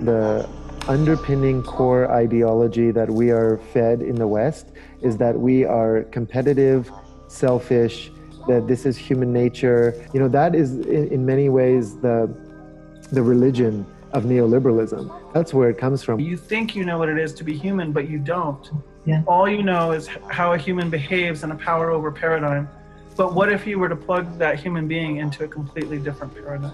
The underpinning core ideology that we are fed in the West is that we are competitive, selfish, that this is human nature. You know, that is in many ways the religion of neoliberalism. That's where it comes from. You think you know what it is to be human, but you don't. Yeah. All you know is how a human behaves in a power over paradigm. But what if you were to plug that human being into a completely different paradigm?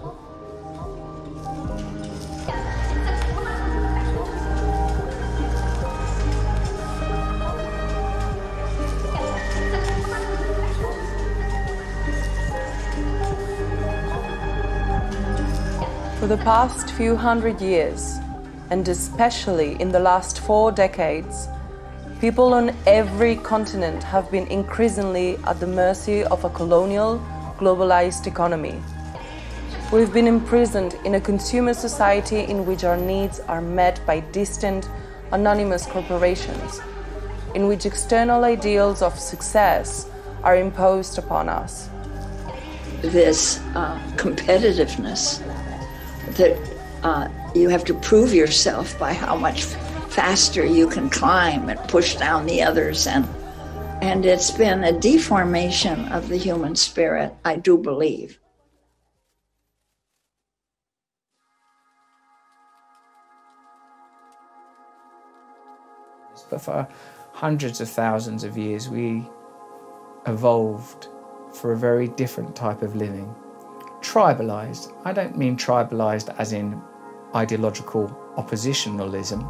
For the past few hundred years, and especially in the last 4 decades, people on every continent have been increasingly at the mercy of a colonial, globalized economy. We've been imprisoned in a consumer society in which our needs are met by distant, anonymous corporations, in which external ideals of success are imposed upon us. This competitiveness that you have to prove yourself by how much faster you can climb and push down the others, and it's been a deformation of the human spirit, I do believe. But for hundreds of thousands of years, we evolved for a very different type of living. Tribalized. I don't mean tribalized as in ideological oppositionalism.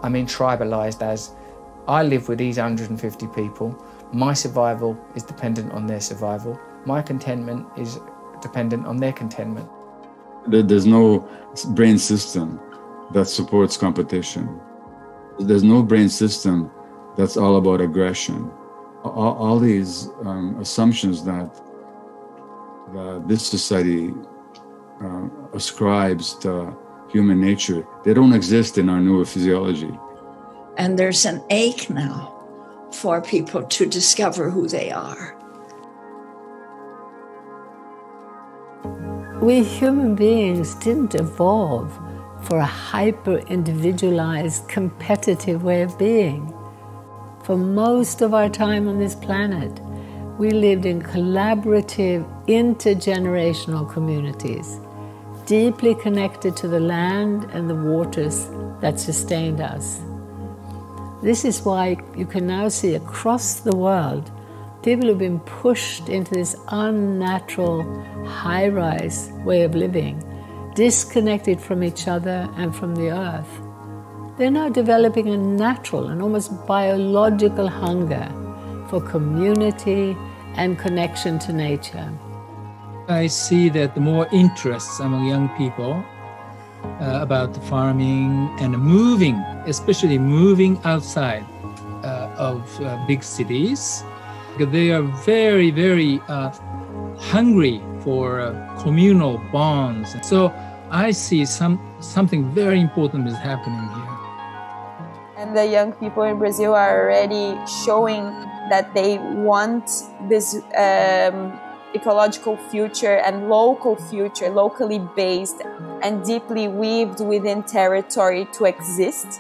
I mean tribalized as I live with these 150 people. My survival is dependent on their survival. My contentment is dependent on their contentment. There's no brain system that supports competition. There's no brain system that's all about aggression. All these assumptions that this society ascribes to human nature, they don't exist in our neurophysiology. And there's an ache now for people to discover who they are. We human beings didn't evolve for a hyper-individualized, competitive way of being. For most of our time on this planet, we lived in collaborative, intergenerational communities, deeply connected to the land and the waters that sustained us. This is why you can now see across the world people who've been pushed into this unnatural, high-rise way of living, disconnected from each other and from the earth. They're now developing a natural and almost biological hunger for community and connection to nature. I see that the more interest among young people about farming and moving, especially moving outside of big cities, because they are very, very hungry for communal bonds. So I see something very important is happening here. And the young people in Brazil are already showing that they want this ecological future and local future, locally based and deeply weaved within territory to exist.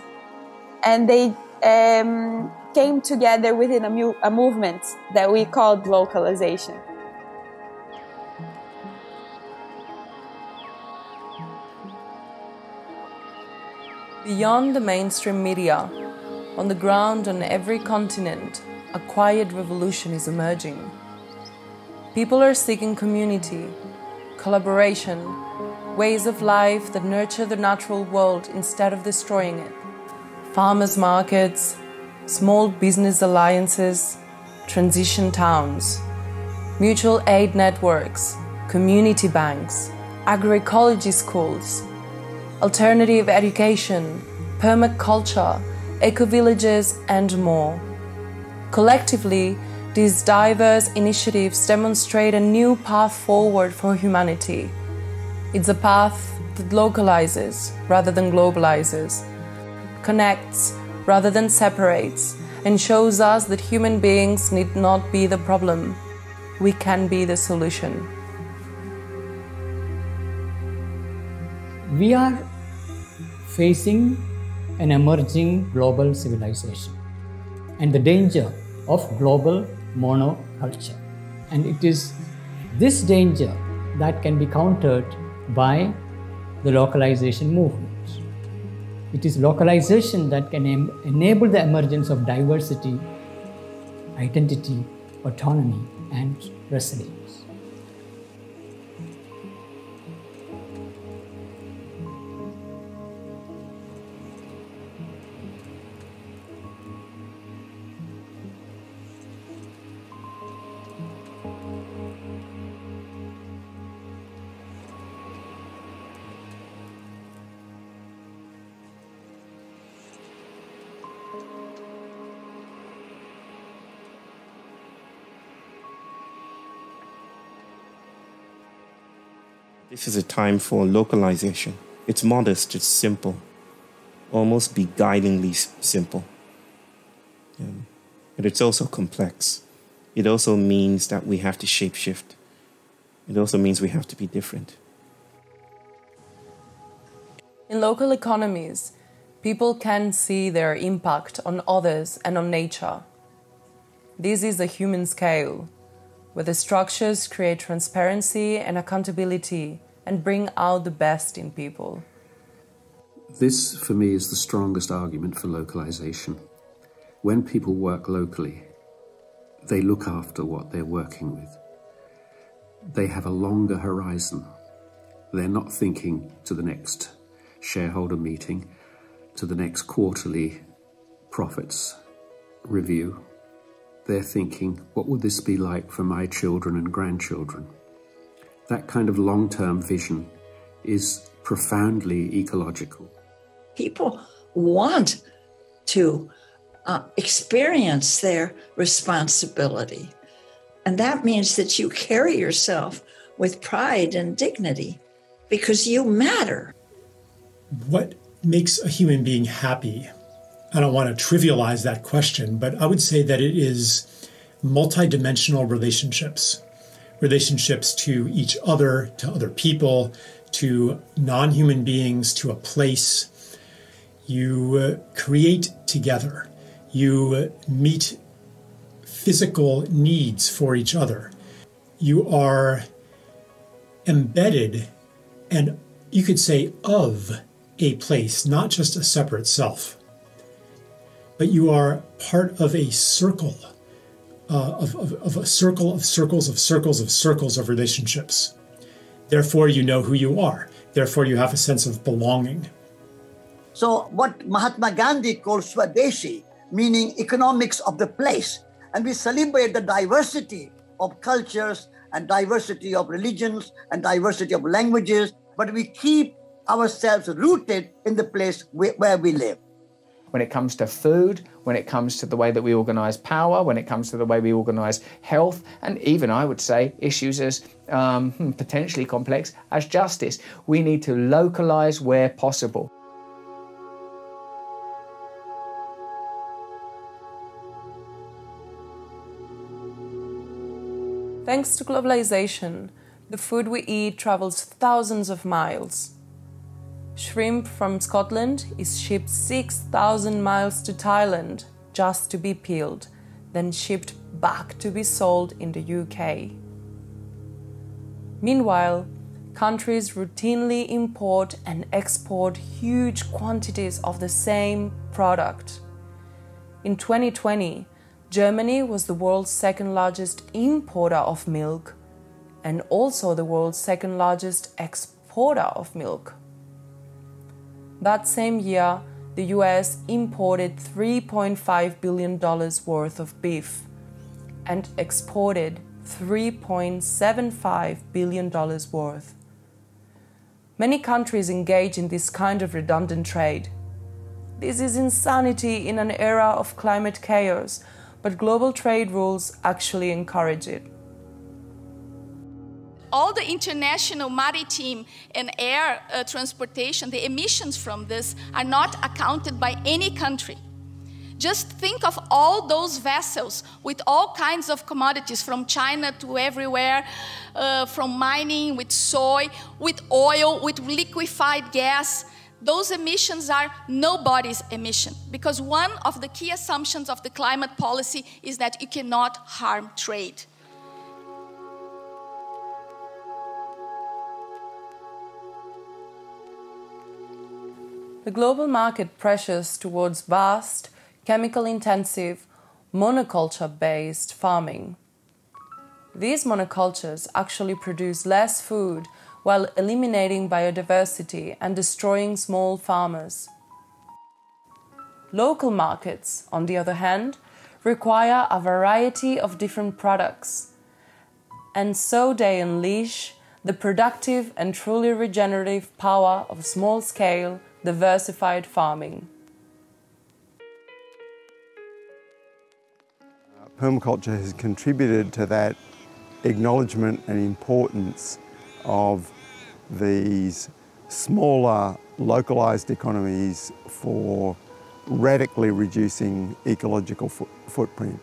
And they came together within a movement that we called localization. Beyond the mainstream media, on the ground on every continent, a quiet revolution is emerging. People are seeking community, collaboration, ways of life that nurture the natural world instead of destroying it. Farmers' markets, small business alliances, transition towns, mutual aid networks, community banks, agroecology schools, alternative education, permaculture, eco-villages, and more. Collectively, these diverse initiatives demonstrate a new path forward for humanity. It's a path that localizes rather than globalizes, connects rather than separates, and shows us that human beings need not be the problem. We can be the solution. We are facing an emerging global civilization and the danger of global monoculture. And it is this danger that can be countered by the localization movement. It is localization that can enable the emergence of diversity, identity, autonomy, and resilience. This is a time for localization. It's modest, it's simple, almost beguilingly simple. But it's also complex. It also means that we have to shapeshift. It also means we have to be different. In local economies, people can see their impact on others and on nature. This is a human scale, where the structures create transparency and accountability and bring out the best in people. This, for me, is the strongest argument for localization. When people work locally, they look after what they're working with. They have a longer horizon. They're not thinking to the next shareholder meeting, to the next quarterly profits review. They're thinking, what would this be like for my children and grandchildren? That kind of long-term vision is profoundly ecological. People want to experience their responsibility. And that means that you carry yourself with pride and dignity because you matter. What makes a human being happy? I don't want to trivialize that question, but I would say that it is multidimensional relationships. Relationships to each other, to other people, to non-human beings, to a place. You create together. You meet physical needs for each other. You are embedded and you could say of a place, not just a separate self. But you are part of a circle, of a circle of circles of circles of circles of relationships. Therefore, you know who you are. Therefore, you have a sense of belonging. So what Mahatma Gandhi called Swadeshi, meaning economics of the place. And we celebrate the diversity of cultures and diversity of religions and diversity of languages, but we keep ourselves rooted in the place where we live. When it comes to food, when it comes to the way that we organise power, when it comes to the way we organise health, and even, I would say, issues as potentially complex as justice, we need to localise where possible. Thanks to globalization, the food we eat travels thousands of miles. Shrimp from Scotland is shipped 6,000 miles to Thailand just to be peeled, then shipped back to be sold in the UK. Meanwhile, countries routinely import and export huge quantities of the same product. In 2020, Germany was the world's second largest importer of milk and also the world's second largest exporter of milk. That same year, the US imported $3.5 billion worth of beef and exported $3.75 billion worth. Many countries engage in this kind of redundant trade. This is insanity in an era of climate chaos, but global trade rules actually encourage it. All the international maritime and air transportation, the emissions from this are not accounted by any country. Just think of all those vessels with all kinds of commodities from China to everywhere, from mining, with soy, with oil, with liquefied gas. those emissions are nobody's emission, because one of the key assumptions of the climate policy is that you cannot harm trade. The global market pressures towards vast, chemical-intensive, monoculture-based farming. These monocultures actually produce less food while eliminating biodiversity and destroying small farmers. Local markets, on the other hand, require a variety of different products, and so they unleash the productive and truly regenerative power of small-scale, diversified farming. Permaculture has contributed to that acknowledgement and importance of these smaller, localized economies for radically reducing ecological footprint.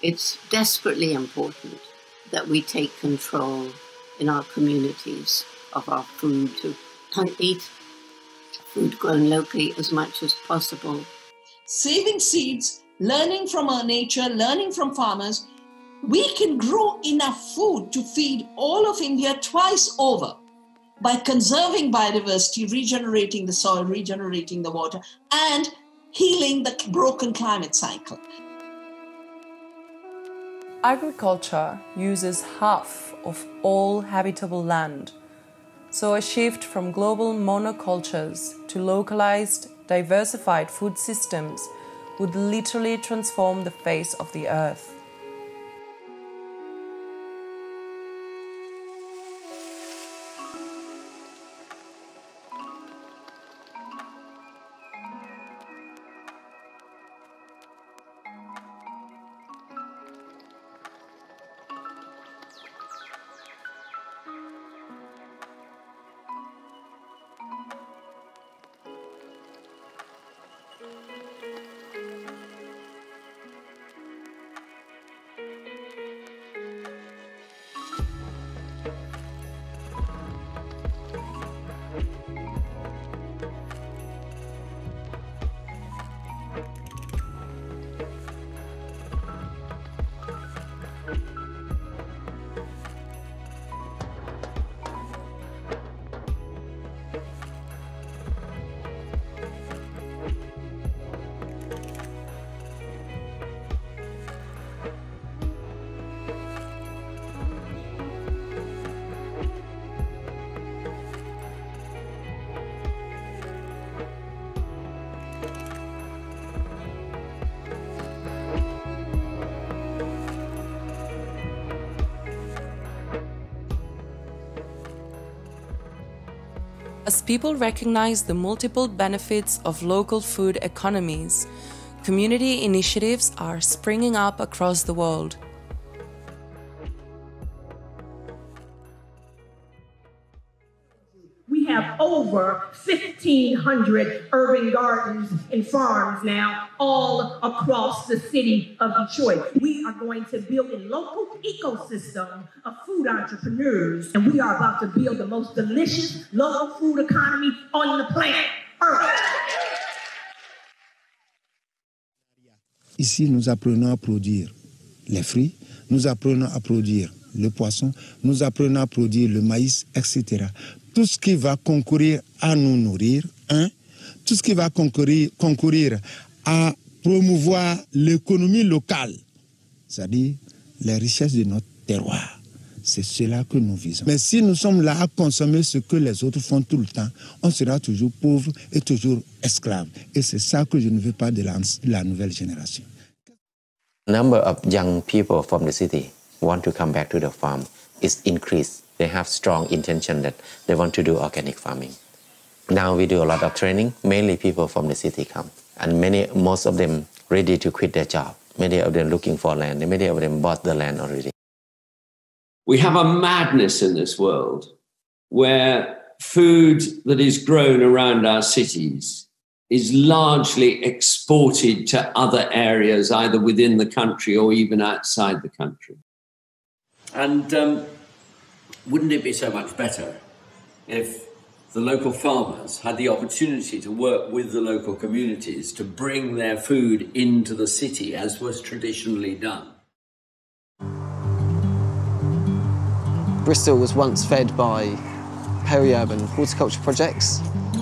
It's desperately important that we take control in our communities of our food, to eat food grown locally as much as possible. Saving seeds, learning from our nature, learning from farmers, we can grow enough food to feed all of India twice over by conserving biodiversity, regenerating the soil, regenerating the water, and healing the broken climate cycle. Agriculture uses half of all habitable land, so a shift from global monocultures to localized, diversified food systems would literally transform the face of the earth. As people recognize the multiple benefits of local food economies, community initiatives are springing up across the world. We have over 1,500 urban gardens and farms now, all across the city of Detroit. We are going to build a local ecosystem of food entrepreneurs, and we are about to build the most delicious local food economy on the planet Earth. Ici, nous apprenons à produire les fruits, nous apprenons à produire le poisson, nous apprenons à produire le maïs, etc. Tout ce qui va concourir à nous nourrir, tout ce qui va concourir à promouvoir l'économie locale, c'est-à-dire les richesses de notre terroir. C'est cela que nous visons. Mais si nous sommes là à consommer ce que les autres font tout le temps, on sera toujours pauvre et toujours esclave. Et c'est ça que je ne veux pas de la nouvelle génération. Number of young people from the city want to come back to the farm is increased. They have strong intention that they want to do organic farming. Now we do a lot of training, mainly people from the city come. And most of them ready to quit their job. Many of them looking for land, and many of them bought the land already. We have a madness in this world where food that is grown around our cities is largely exported to other areas, either within the country or even outside the country. And wouldn't it be so much better if the local farmers had the opportunity to work with the local communities to bring their food into the city as was traditionally done. Bristol was once fed by peri-urban horticulture projects,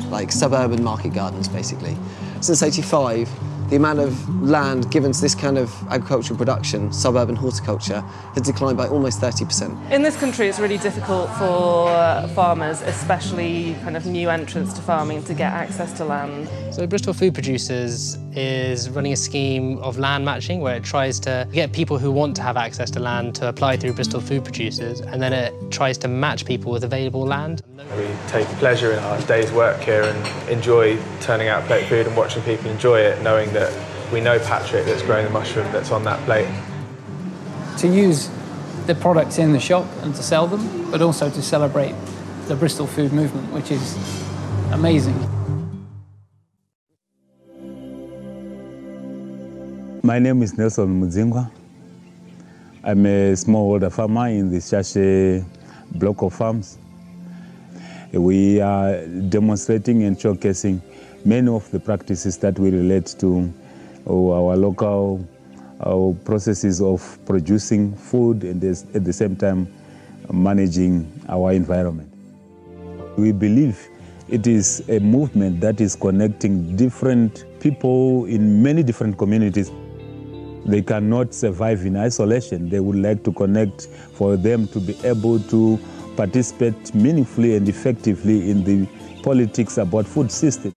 like suburban market gardens, basically. Since '85, the amount of land given to this kind of agricultural production, suburban horticulture, has declined by almost 30%. In this country, it's really difficult for farmers, especially kind of new entrants to farming, to get access to land. So Bristol Food Producers is running a scheme of land matching where it tries to get people who want to have access to land to apply through Bristol Food Producers, and then it tries to match people with available land. We take pleasure in our day's work here and enjoy turning out plate food and watching people enjoy it, knowing that we know Patrick that's growing the mushroom that's on that plate. To use the products in the shop and to sell them, but also to celebrate the Bristol food movement, which is amazing. My name is Nelson Mudzingwa. I'm a smallholder farmer in the Shashe block of farms. We are demonstrating and showcasing many of the practices that we relate to our local processes of producing food and at the same time managing our environment. We believe it is a movement that is connecting different people in many different communities. They cannot survive in isolation. They would like to connect for them to be able to participate meaningfully and effectively in the politics about food system.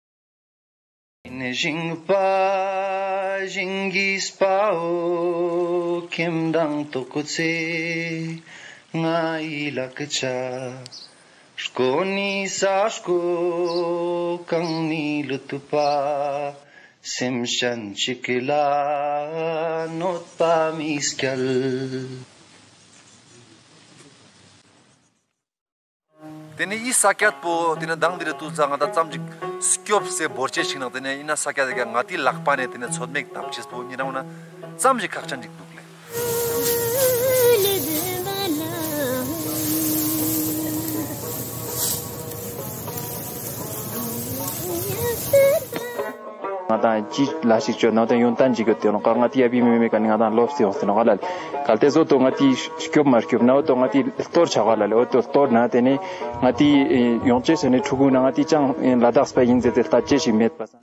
Tene I sakyat po tene dang dire tu zanga da chamjik skyop se borche shingna tene ina sakyat ga ngati lakpane tene chodmek tapchis po ni nauna chamjik khakchan dik dukle ngata ji la shi cho na ta yon tan ji gote no ka ngati abi me ka ngata lof si hoste no galal kalte zo to ngati skyop mar kyop na to ngati tor chagala le to tor na tene ngati yonche se ne chugu na ngati chang la das pa yin zete ta che shi met pasan.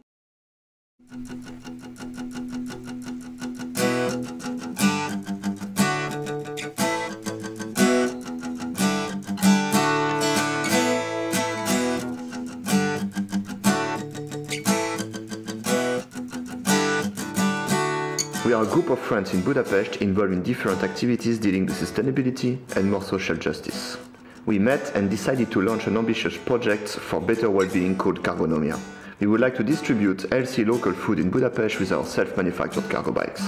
We are a group of friends in Budapest involved in different activities dealing with sustainability and more social justice. We met and decided to launch an ambitious project for better well-being called Cargonomia. We would like to distribute healthy local food in Budapest with our self-manufactured cargo bikes.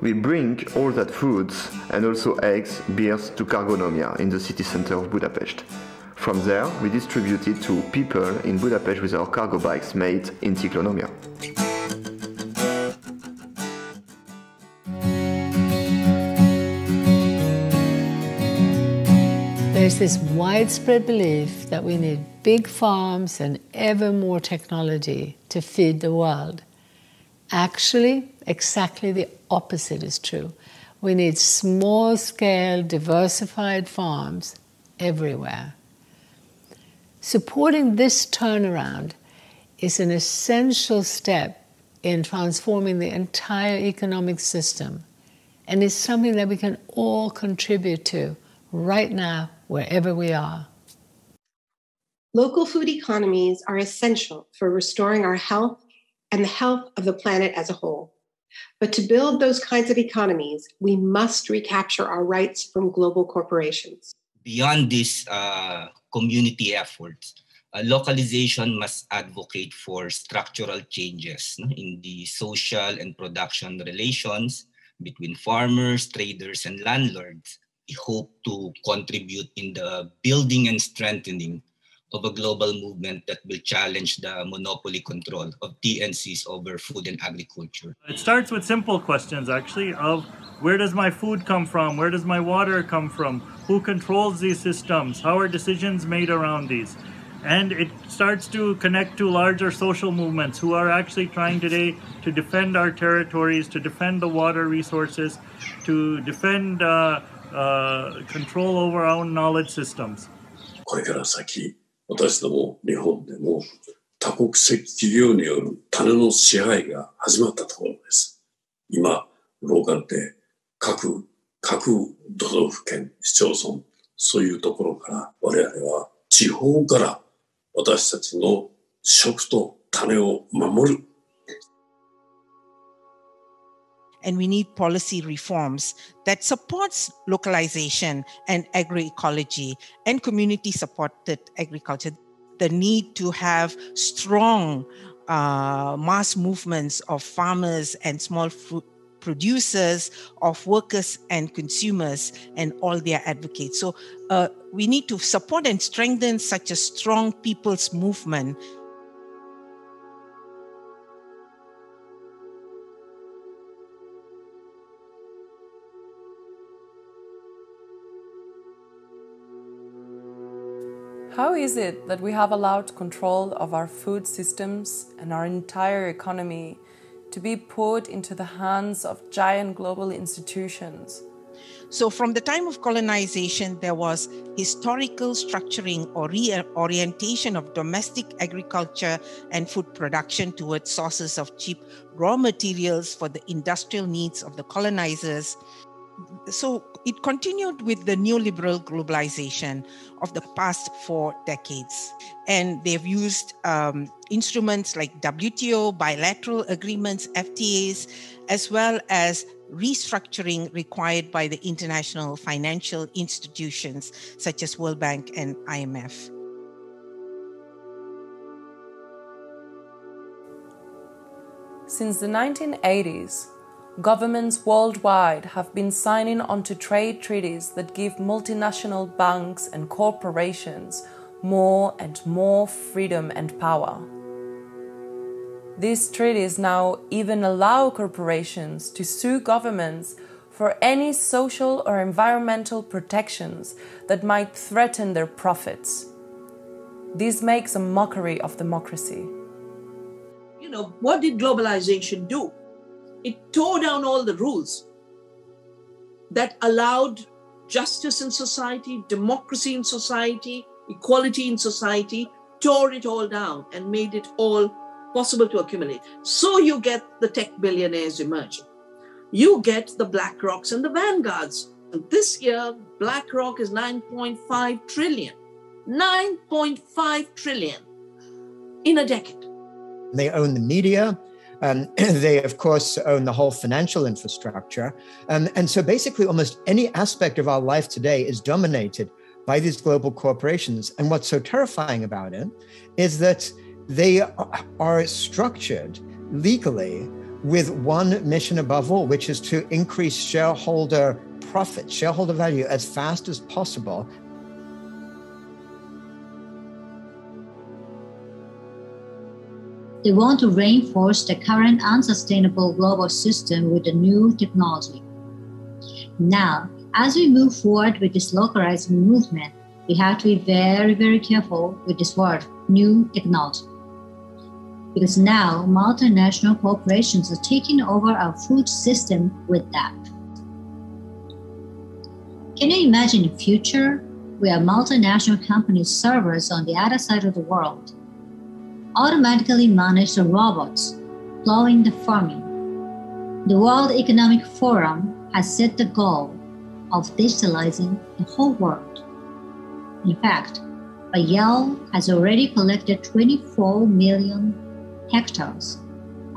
We bring all that foods and also eggs, beers to Cargonomia in the city center of Budapest. From there, we distribute it to people in Budapest with our cargo bikes made in Tiklonomia. There's this widespread belief that we need big farms and ever more technology to feed the world. Actually, exactly the opposite is true. We need small-scale, diversified farms everywhere. Supporting this turnaround is an essential step in transforming the entire economic system, and is something that we can all contribute to right now, wherever we are. Local food economies are essential for restoring our health and the health of the planet as a whole. But to build those kinds of economies, we must recapture our rights from global corporations. Beyond these community efforts, localization must advocate for structural changes in the social and production relations between farmers, traders, and landlords. We hope to contribute in the building and strengthening of a global movement that will challenge the monopoly control of TNCs over food and agriculture. It starts with simple questions, actually, of where does my food come from? Where does my water come from? Who controls these systems? How are decisions made around these? And it starts to connect to larger social movements who are actually trying today to defend our territories, to defend the water resources, to defend control over our own knowledge systems. これから先、私ども日本でも多国籍企業による種の支配が始まったところです。今、ローカルで各都道府県、市町村、そういうところから我々は地方から私たちの食と種を守る。And we need policy reforms that supports localization and agroecology and community-supported agriculture. The need to have strong mass movements of farmers and small fruit producers, of workers and consumers, and all their advocates. So we need to support and strengthen such a strong people's movement. How is it that we have allowed control of our food systems and our entire economy to be put into the hands of giant global institutions? So from the time of colonization, there was historical structuring or reorientation of domestic agriculture and food production towards sources of cheap raw materials for the industrial needs of the colonizers. So it continued with the neoliberal globalization of the past 4 decades. And they've used instruments like WTO, bilateral agreements, FTAs, as well as restructuring required by the international financial institutions such as World Bank and IMF. Since the 1980s, governments worldwide have been signing onto trade treaties that give multinational banks and corporations more and more freedom and power. These treaties now even allow corporations to sue governments for any social or environmental protections that might threaten their profits. This makes a mockery of democracy. You know, what did globalization do? It tore down all the rules that allowed justice in society, democracy in society, equality in society, tore it all down and made it all possible to accumulate. So you get the tech billionaires emerging. You get the BlackRocks and the Vanguards. And this year, BlackRock is 9.5 trillion. 9.5 trillion in a decade. They own the media. They, of course, own the whole financial infrastructure. And so basically almost any aspect of our life today is dominated by these global corporations. And what's so terrifying about it is that they are structured legally with one mission above all, which is to increase shareholder profit, shareholder value as fast as possible. They want to reinforce the current unsustainable global system with a new technology. Now, as we move forward with this localizing movement, we have to be very, very careful with this word, new technology. Because now multinational corporations are taking over our food system with that. Can you imagine a future where multinational companies' servers on the other side of the world automatically manage the robots plowing the farming? The World Economic Forum has set the goal of digitalizing the whole world. In fact, Yale has already collected 24 million hectares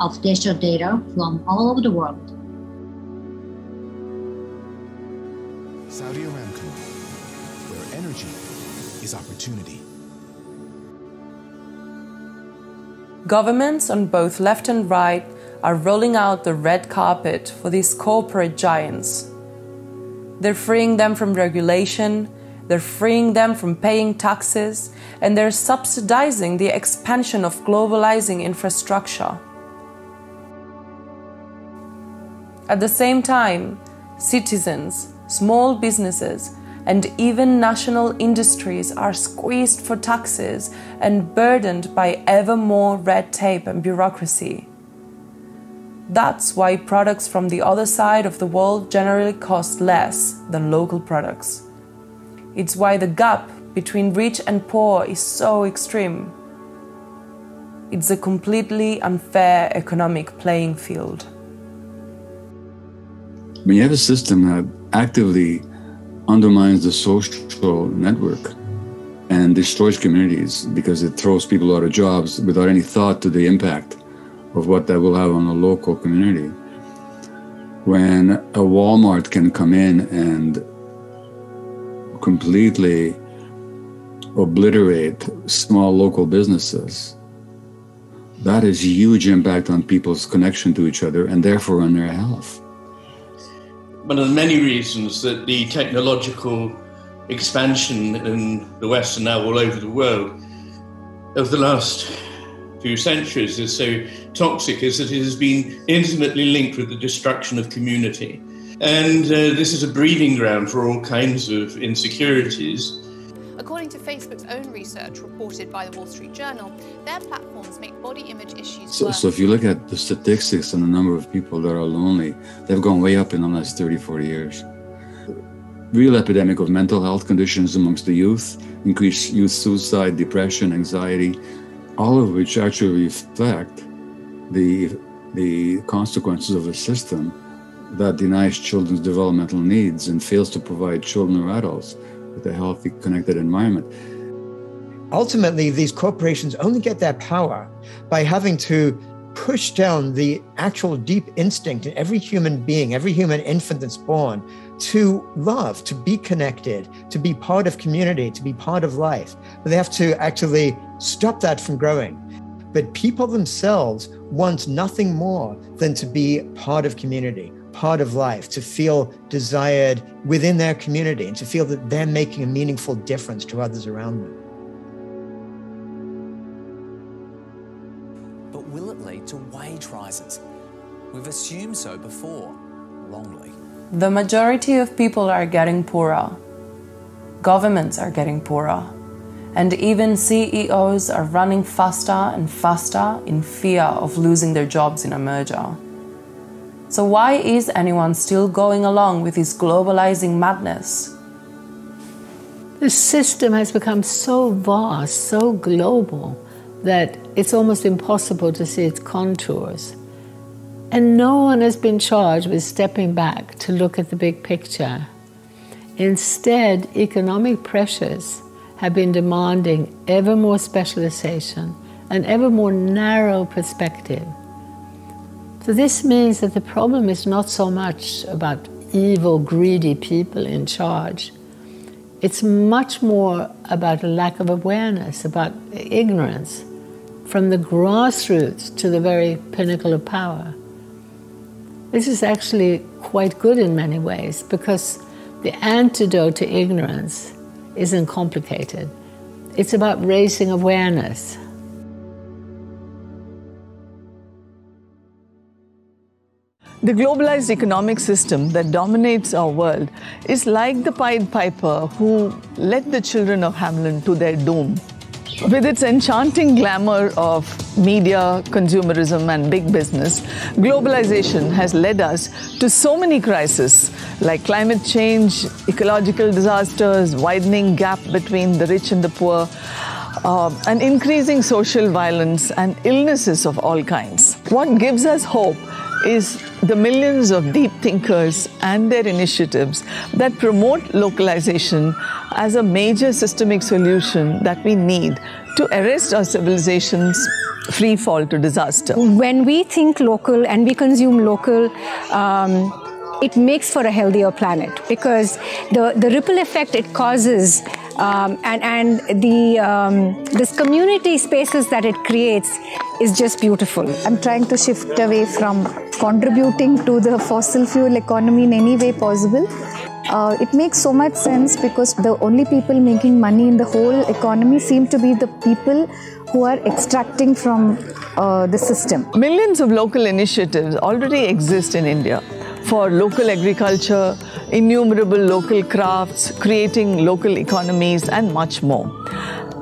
of digital data from all over the world. Saudi Aramco, where energy is opportunity. Governments on both left and right are rolling out the red carpet for these corporate giants. They're freeing them from regulation they're freeing them from paying taxes, and they're subsidizing the expansion of globalizing infrastructure. At the same time, citizens, small businesses, and even national industries are squeezed for taxes and burdened by ever more red tape and bureaucracy. That's why products from the other side of the world generally cost less than local products. It's why the gap between rich and poor is so extreme. It's a completely unfair economic playing field. When you have a system that actively undermines the social network and destroys communities because it throws people out of jobs without any thought to the impact of what that will have on the local community. When a Walmart can come in and completely obliterate small local businesses, that has huge impact on people's connection to each other and therefore on their health. One of the many reasons that the technological expansion in the West and now all over the world of the last few centuries is so toxic is that it has been intimately linked with the destruction of community. And this is a breeding ground for all kinds of insecurities. According to Facebook's own research reported by the Wall Street Journal, their platforms make body image issues worse. So if you look at the statistics and the number of people that are lonely, they've gone way up in the last 30, 40 years. Real epidemic of mental health conditions amongst the youth, increased youth suicide, depression, anxiety, all of which actually reflect the consequences of a system that denies children's developmental needs and fails to provide children or adults with a healthy, connected environment. Ultimately, these corporations only get their power by having to push down the actual deep instinct in every human being, every human infant that's born, to love, to be connected, to be part of community, to be part of life. But they have to actually stop that from growing. But people themselves want nothing more than to be part of community, part of life, to feel desired within their community and to feel that they're making a meaningful difference to others around them. But will it lead to wage rises? We've assumed so before, wrongly. The majority of people are getting poorer. Governments are getting poorer. And even CEOs are running faster and faster in fear of losing their jobs in a merger. So why is anyone still going along with this globalizing madness? The system has become so vast, so global, that it's almost impossible to see its contours. And no one has been charged with stepping back to look at the big picture. Instead, economic pressures have been demanding ever more specialization and ever more narrow perspective. So this means that the problem is not so much about evil, greedy people in charge. It's much more about a lack of awareness, about ignorance, from the grassroots to the very pinnacle of power. This is actually quite good in many ways, because the antidote to ignorance isn't complicated. It's about raising awareness. The globalized economic system that dominates our world is like the Pied Piper who led the children of Hamelin to their doom. With its enchanting glamour of media, consumerism, and big business, globalization has led us to so many crises like climate change, ecological disasters, widening gap between the rich and the poor, and increasing social violence and illnesses of all kinds. What gives us hope is the millions of deep thinkers and their initiatives that promote localization as a major systemic solution that we need to arrest our civilization's free fall to disaster. When we think local and we consume local, it makes for a healthier planet, because the ripple effect it causes and this community spaces that it creates is just beautiful. I'm trying to shift away from contributing to the fossil fuel economy in any way possible It makes so much sense because the only people making money in the whole economy seem to be the people who are extracting from the system. Millions of local initiatives already exist in India for local agriculture, innumerable local crafts, creating local economies, and much more.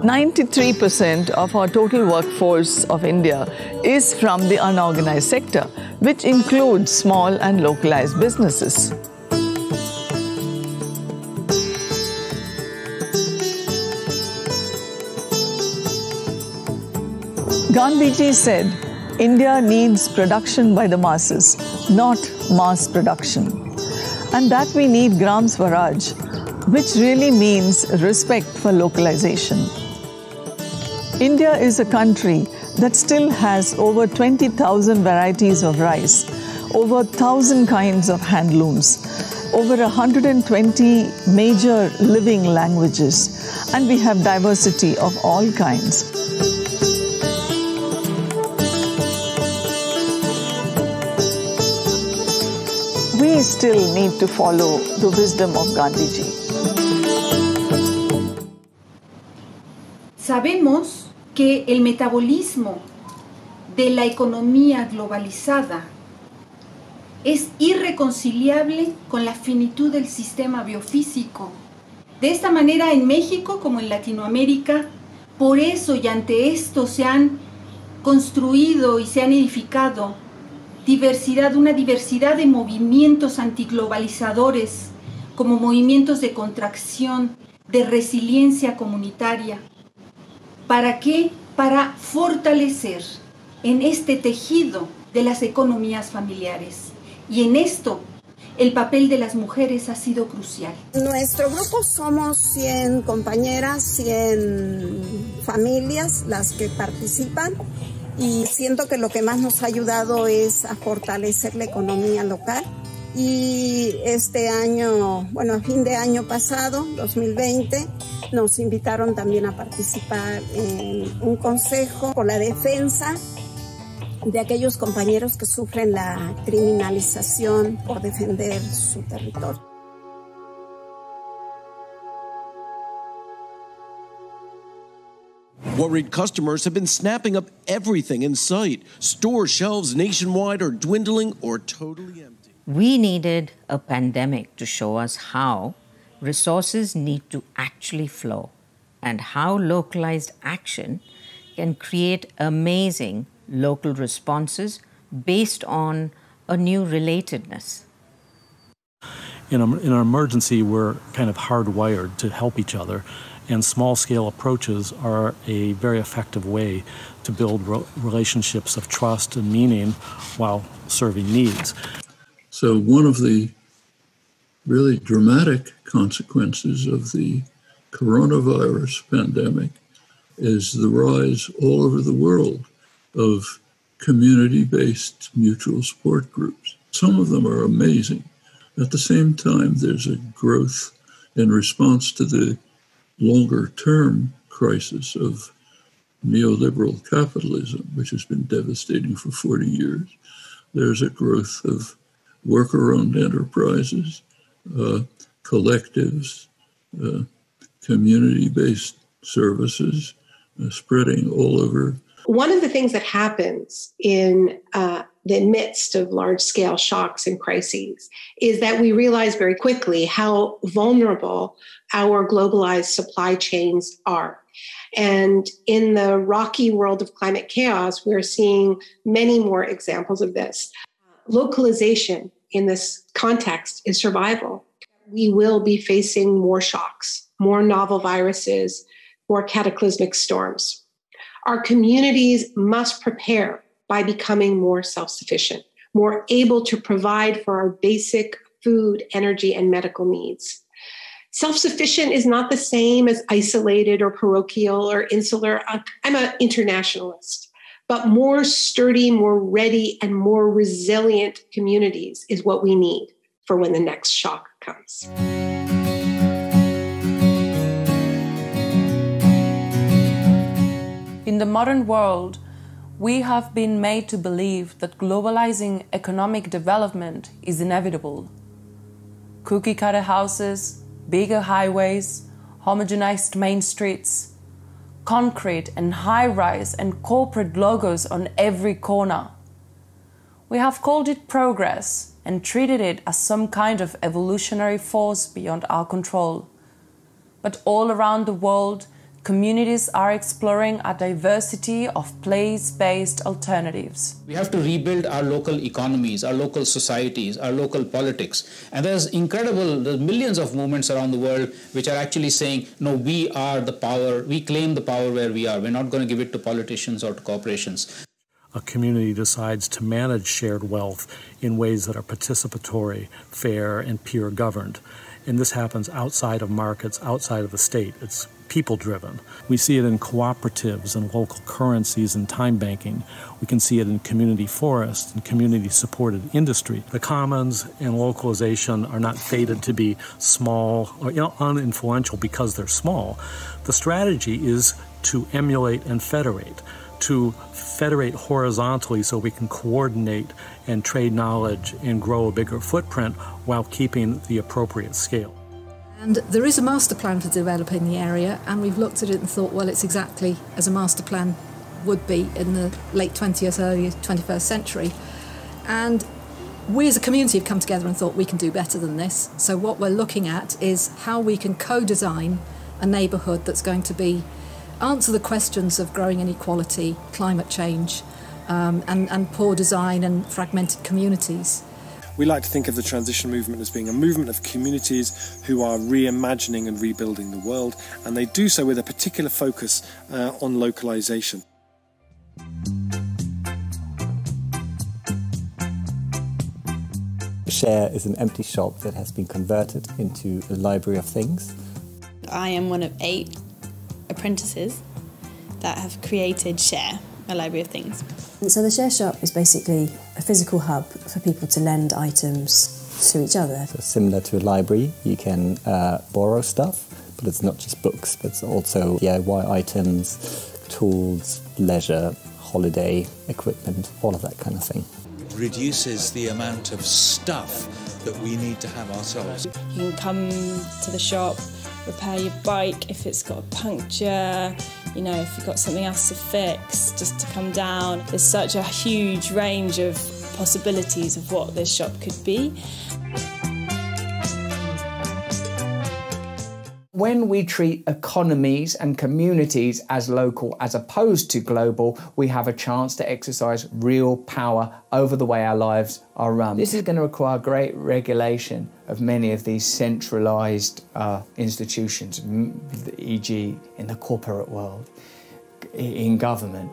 93% of our total workforce of India is from the unorganized sector, which includes small and localized businesses. Gandhiji said, India needs production by the masses, not mass production. And that we need Gram Swaraj, which really means respect for localization. India is a country that still has over 20,000 varieties of rice, over 1,000 kinds of handlooms, over 120 major living languages, and we have diversity of all kinds. We still need to follow the wisdom of Gandhiji. Sabemos que el metabolismo de la economía globalizada es irreconciliable con la finitud del sistema biofísico. De esta manera, en México como en Latinoamérica, por eso y ante esto se han construido y se han edificado una diversidad de movimientos antiglobalizadores, como movimientos de contracción, de resiliencia comunitaria. ¿Para qué? Para fortalecer en este tejido de las economías familiares. Y en esto, el papel de las mujeres ha sido crucial. Nuestro grupo somos 100 compañeras, 100 familias las que participan. Y siento que lo que más nos ha ayudado es a fortalecer la economía local. Y este año, bueno, a fin de año pasado, 2020, nos invitaron también a participar en un consejo por la defensa de aquellos compañeros que sufren la criminalización por defender su territorio. Worried customers have been snapping up everything in sight. Store shelves nationwide are dwindling or totally empty. We needed a pandemic to show us how resources need to actually flow and how localized action can create amazing local responses based on a new relatedness. In an emergency, we're kind of hardwired to help each other. And small-scale approaches are a very effective way to build relationships of trust and meaning while serving needs. So one of the really dramatic consequences of the coronavirus pandemic is the rise all over the world of community-based mutual support groups. Some of them are amazing. At the same time, there's a growth in response to the longer-term crisis of neoliberal capitalism, which has been devastating for 40 years. There's a growth of worker-owned enterprises, collectives, community-based services spreading all over. One of the things that happens in the midst of large-scale shocks and crises is that we realize very quickly how vulnerable our globalized supply chains are. And in the rocky world of climate chaos, we're seeing many more examples of this. Localization in this context is survival. We will be facing more shocks, more novel viruses, more cataclysmic storms. Our communities must prepare by becoming more self-sufficient, more able to provide for our basic food, energy, and medical needs. Self-sufficient is not the same as isolated or parochial or insular. I'm an internationalist, but more sturdy, more ready, and more resilient communities is what we need for when the next shock comes. In the modern world, we have been made to believe that globalizing economic development is inevitable. cookie-cutter houses, bigger highways, homogenized main streets, concrete and high-rise and corporate logos on every corner. We have called it progress and treated it as some kind of evolutionary force beyond our control. But all around the world, communities are exploring a diversity of place-based alternatives. We have to rebuild our local economies, our local societies, our local politics. And there's millions of movements around the world which are actually saying, no, we are the power, we claim the power where we are. We're not going to give it to politicians or to corporations. A community decides to manage shared wealth in ways that are participatory, fair, and peer-governed. And this happens outside of markets, outside of the state. It's people-driven. We see it in cooperatives and local currencies and time banking. We can see it in community forests and community-supported industry. The commons and localization are not fated to be small or uninfluential because they're small. The strategy is to emulate and federate, to federate horizontally so we can coordinate and trade knowledge and grow a bigger footprint while keeping the appropriate scale. And there is a master plan for developing the area, and we've looked at it and thought, well, it's exactly as a master plan would be in the late 20th, early 21st century. And we as a community have come together and thought we can do better than this. So what we're looking at is how we can co-design a neighbourhood that's going to answer the questions of growing inequality, climate change, and poor design and fragmented communities. We like to think of the transition movement as being a movement of communities who are reimagining and rebuilding the world, and they do so with a particular focus on localization. Share is an empty shop that has been converted into a library of things. I am one of 8 apprentices that have created Share, a library of things. So the Share Shop is basically a physical hub for people to lend items to each other. So similar to a library, you can borrow stuff, but it's not just books, but it's also DIY items, tools, leisure, holiday equipment, all of that kind of thing. Reduces the amount of stuff that we need to have ourselves. You can come to the shop, repair your bike if it's got a puncture, if you've got something else to fix, just to come down. There's such a huge range of possibilities of what this shop could be. When we treat economies and communities as local as opposed to global, we have a chance to exercise real power over the way our lives are run. This is going to require great regulation of many of these centralised institutions, e.g. in the corporate world, in government.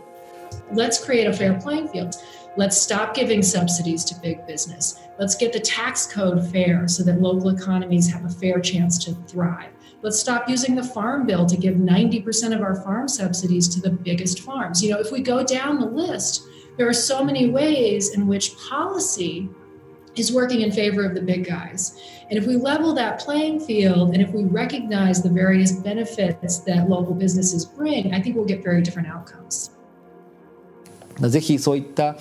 Let's create a fair playing field. Let's stop giving subsidies to big business. Let's get the tax code fair so that local economies have a fair chance to thrive. Let's stop using the farm bill to give 90% of our farm subsidies to the biggest farms. If we go down the list, there are so many ways in which policy is working in favor of the big guys. And if we level that playing field, and if we recognize the various benefits that local businesses bring, I think we'll get very different outcomes. ぜひそういった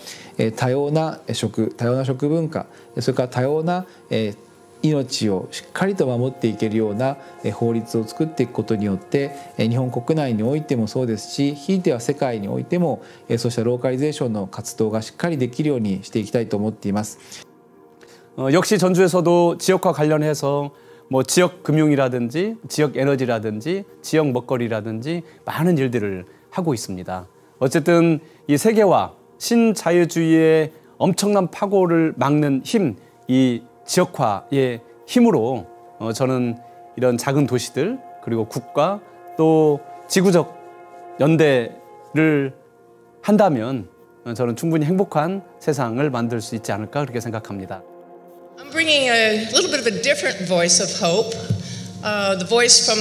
多様な食文化、それから多様な命をしっかりと守っていけるような法律を作っていくことによって日本国内においてもそうですし、ひいては世界においてもそうしたローカリゼーションの活動がしっかりできるようにしていきたいと思っています。 역시 전주에서도 지역과 관련해서 지역 금융이라든지 지역 에너지라든지 지역 먹거리라든지 많은 일들을 하고 있습니다. 어쨌든 이 세계화, 신자유주의의 엄청난 파고를 막는 힘, 이 지역화의 힘으로 저는 이런 작은 도시들 그리고 국가 또 지구적 연대를 한다면 저는 충분히 행복한 세상을 만들 수 있지 않을까 그렇게 생각합니다. I'm bringing a little bit of a different voice of hope, the voice from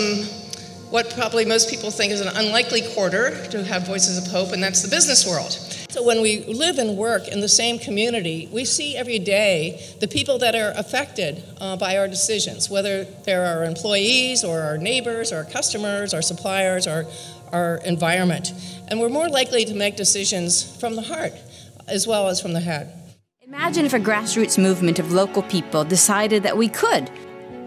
what probably most people think is an unlikely quarter to have voices of hope, and that's the business world. So when we live and work in the same community, we see every day the people that are affected by our decisions, whether they're our employees or our neighbors or our customers, our suppliers, or our environment. And we're more likely to make decisions from the heart as well as from the head. Imagine if a grassroots movement of local people decided that we could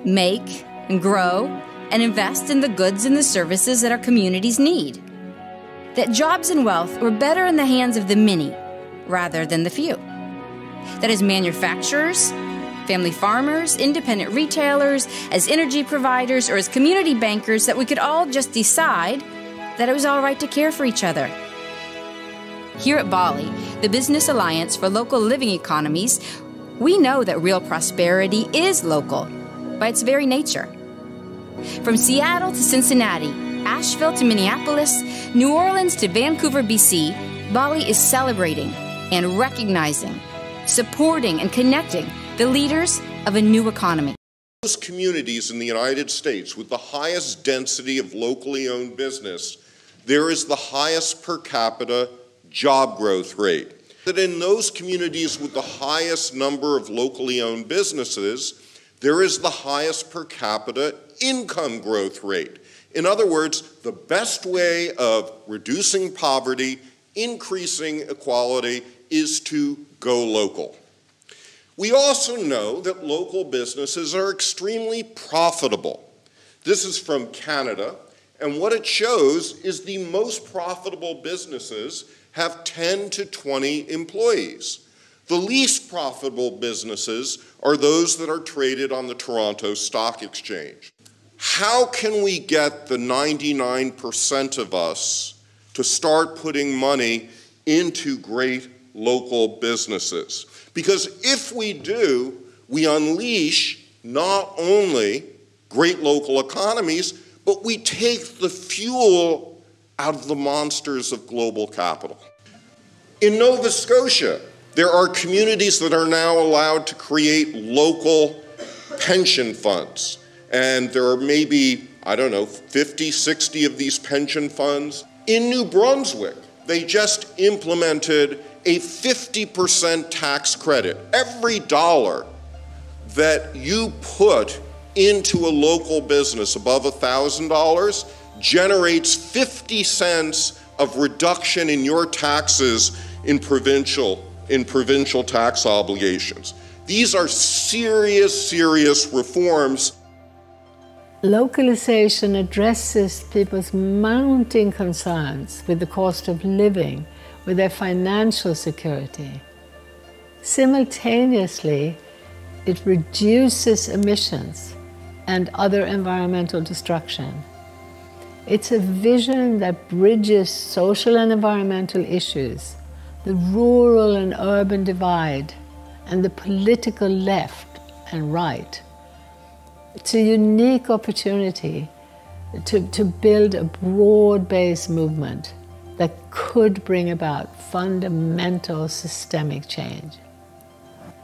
make and grow and invest in the goods and the services that our communities need. That jobs and wealth were better in the hands of the many rather than the few. That as manufacturers, family farmers, independent retailers, as energy providers, or as community bankers, that we could all just decide that it was all right to care for each other. Here at Bali, the Business Alliance for Local Living Economies, we know that real prosperity is local by its very nature. From Seattle to Cincinnati, Asheville to Minneapolis, New Orleans to Vancouver, BC, Bali is celebrating and recognizing, supporting and connecting the leaders of a new economy. Those communities in the United States with the highest density of locally owned business, there is the highest per capita job growth rate. That in those communities with the highest number of locally owned businesses, there is the highest per capita income growth rate. In other words, the best way of reducing poverty, increasing equality, is to go local. We also know that local businesses are extremely profitable. This is from Canada, and what it shows is the most profitable businesses have 10 to 20 employees. The least profitable businesses are those that are traded on the Toronto Stock Exchange. How can we get the 99% of us to start putting money into great local businesses? Because if we do, we unleash not only great local economies, but we take the fuel out of the monsters of global capital. In Nova Scotia, there are communities that are now allowed to create local pension funds. And there are maybe, 50, 60 of these pension funds. In New Brunswick, they just implemented a 50% tax credit. Every dollar that you put into a local business above $1,000 generates 50 cents of reduction in your taxes in provincial tax obligations. These are serious reforms. Localization addresses people's mounting concerns with the cost of living, with their financial security. Simultaneously, it reduces emissions and other environmental destruction. It's a vision that bridges social and environmental issues, the rural and urban divide, and the political left and right. It's a unique opportunity to build a broad-based movement that could bring about fundamental systemic change.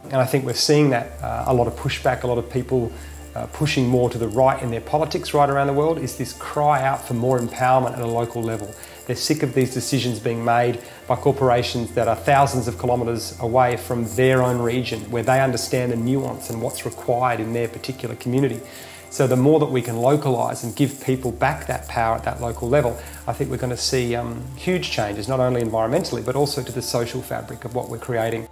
And I think we're seeing that a lot of pushback, a lot of people pushing more to the right in their politics right around the world, is this cry out for more empowerment at a local level. They're sick of these decisions being made by corporations that are thousands of kilometres away from their own region, where they understand the nuance and what's required in their particular community. So the more that we can localise and give people back that power at that local level, I think we're going to see huge changes, not only environmentally, but also to the social fabric of what we're creating.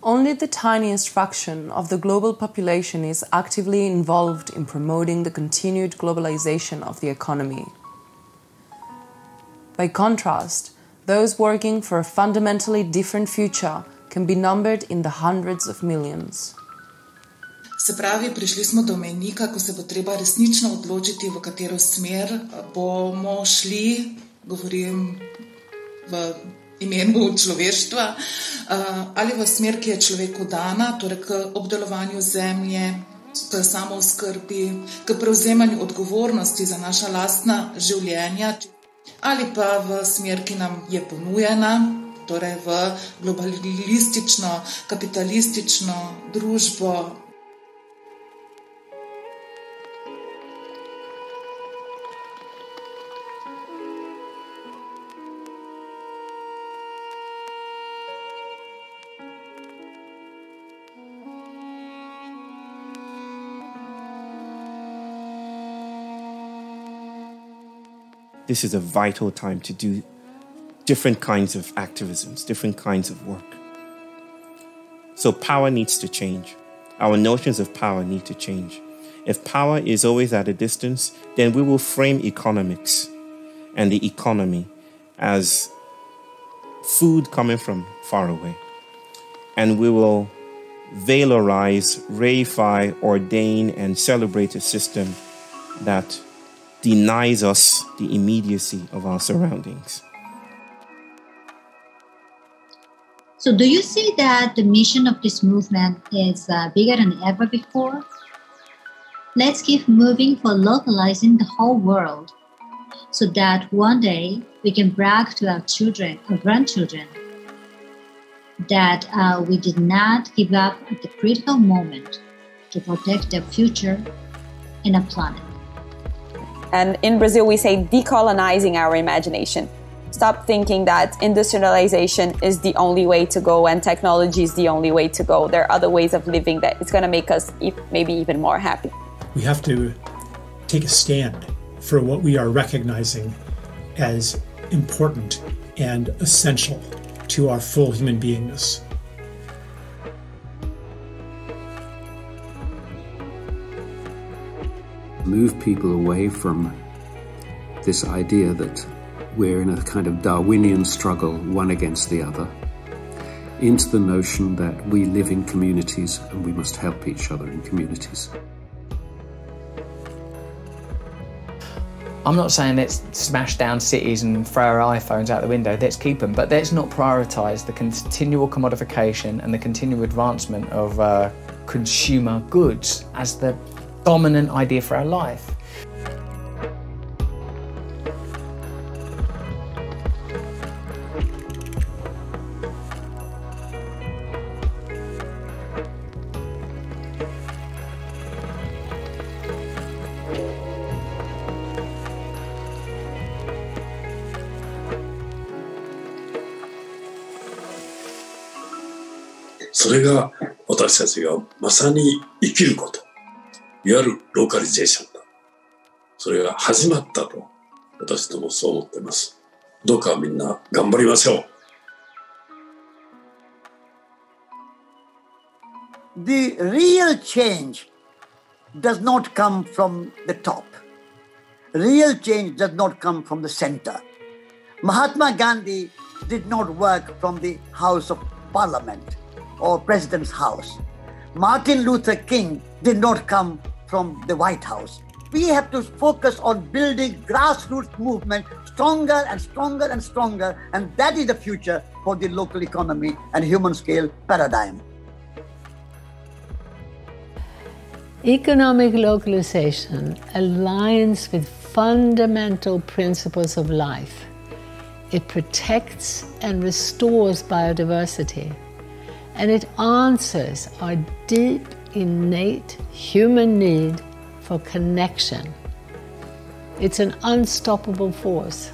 Only the tiniest fraction of the global population is actively involved in promoting the continued globalization of the economy. By contrast, those working for a fundamentally different future can be numbered in the hundreds of millions. Se pravi, prišli smo do mejnika, ko se bo treba resnično odločiti, v katero smer bomo šli, govorim v imenu človeštva, ali v smer, ki je človeku dana, torej k obdelovanju zemlje, k samooskrbi, k prevzemanju odgovornosti za naša lastna življenja, ali pa v smer, ki nam je ponujena, torej v globalistično, kapitalistično družbo. this is a vital time to do different kinds of activisms, different kinds of work. So power needs to change. Our notions of power need to change. If power is always at a distance, then we will frame economics and the economy as food coming from far away. And we will valorize, reify, ordain, and celebrate a system that denies us the immediacy of our surroundings. So do you see that the mission of this movement is bigger than ever before? Let's keep moving for localizing the whole world so that one day we can brag to our children or grandchildren that we did not give up at the critical moment to protect their future and our planet. And in Brazil, we say decolonizing our imagination. Stop thinking that industrialization is the only way to go and technology is the only way to go. There are other ways of living that it's going to make us maybe even more happy. We have to take a stand for what we are recognizing as important and essential to our full human beingness. Move people away from this idea that we're in a kind of Darwinian struggle, one against the other, into the notion that we live in communities and we must help each other in communities. I'm not saying let's smash down cities and throw our iPhones out the window, let's keep them, but let's not prioritise the continual commodification and the continual advancement of consumer goods as the dominant idea for our life. So それが私たちがまさに生きること、いわゆるローカリゼーションだ。それが始まったと私どもそう思っています。どうかみんな頑張りましょう。The real change does not come from the top. Real change does not come from the center. Mahatma Gandhi did not work from the House of Parliament or President's house. Martin Luther King did not come from the White House. We have to focus on building grassroots movement stronger and stronger and stronger, and that is the future for the local economy and human scale paradigm. Economic localization aligns with fundamental principles of life. It protects and restores biodiversity, and it answers our deep, innate human need for connection. It's an unstoppable force.